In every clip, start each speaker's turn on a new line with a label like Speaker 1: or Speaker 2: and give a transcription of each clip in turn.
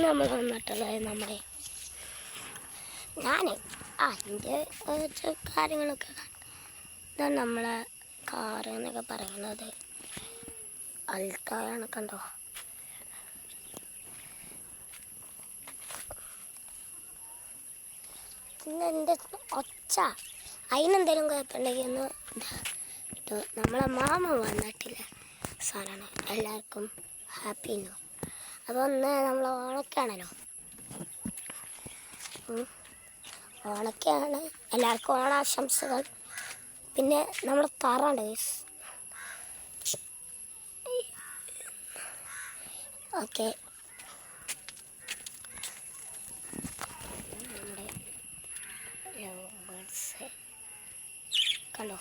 Speaker 1: നമ്മൾ വന്നിട്ടുള്ളത് നമ്മുടെ ഞാൻ അതിൻ്റെ കാര്യങ്ങളൊക്കെ ഇതാണ് നമ്മളെ കാറ് എന്നൊക്കെ പറയുന്നത്. അൽത്തായാണ് കണ്ടോ. പിന്നെ എൻ്റെ ഒച്ച അതിനെന്തെങ്കിലും കുഴപ്പമുണ്ടെങ്കിൽ ഒന്ന് ഇത് നമ്മളെ മാമ വന്നിട്ടില്ല സാധനമാണ്. എല്ലാവർക്കും ഹാപ്പി ഉണ്ടാവും. അതൊന്ന് നമ്മൾ ഓണക്കാണല്ലോ, ഓണക്കാണ്. എല്ലാവർക്കും ഓണാശംസകൾ. പിന്നെ നമ്മൾ തറണ്ട് ഓക്കെ. നമ്മുടെ ലവ് ബേർഡ്സ് കണ്ടോ.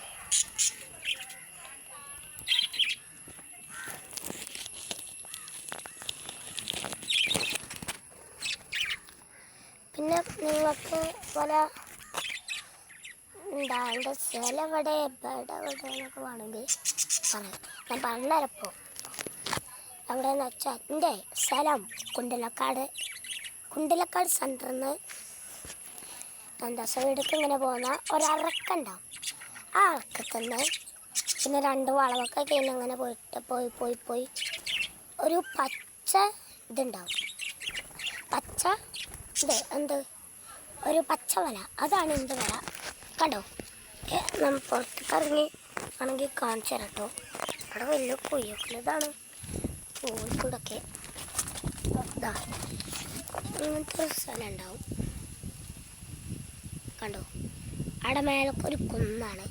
Speaker 1: പിന്നെ നിങ്ങൾക്ക് പല എന്താ എൻ്റെ സ്ഥലം എവിടെ എന്നൊക്കെ വേണമെങ്കിൽ പറയാം. ഞാൻ പറഞ്ഞപ്പോൾ എവിടെയെന്ന് വെച്ചാൽ എൻ്റെ സ്ഥലം കുണ്ടിലക്കാട് സെൻറ്ററിൽ നിന്ന് എന്താ സൈഡിലേക്ക് ഇങ്ങനെ പോകുന്ന ഒരറക്കുണ്ടാവും. ആ അറക്കത്തുനിന്ന് പിന്നെ 2 വളവൊക്കെ കഴിഞ്ഞ് അങ്ങനെ പോയി ഒരു പച്ച ഇതുണ്ടാവും. പച്ച എന്ത് ഒരു പച്ച വല, അതാണ് എന്ത് വല കണ്ടോ. നമ്മൾ പുറത്തേക്ക് ഇറങ്ങി ആണെങ്കിൽ കാണിച്ചു തരാം കേട്ടോ. അവിടെ വലിയ കൊയ്യൊക്കെ ഇതാണ് കോഴിക്കൂടൊക്കെ. ഇതാ ഇങ്ങനത്തെ ഒരു സ്ഥലം ഉണ്ടാവും കണ്ടോ. അവിടെ മേലൊക്കെ ഒരു കുന്നാണ്.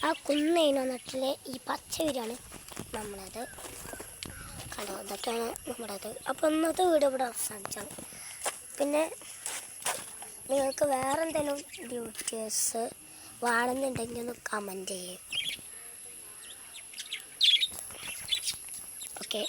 Speaker 1: ആ കുന്നതിന് വന്നിട്ടിൽ ഈ പച്ച വിരിയാണ് നമ്മളത് കണ്ടോ. ഇതൊക്കെയാണ് നമ്മുടേത്. അപ്പോൾ ഇന്നത്തെ വീഡിയോ ഇവിടെ അവസാനിച്ചാണ്. പിന്നെ നിങ്ങൾക്ക് വേറെ എന്തെങ്കിലും ഡ്യൂട്ടീസ് വേണമെന്നുണ്ടെങ്കിൽ ഒന്ന് കമൻറ്റ് ചെയ്യും. ഓക്കെ.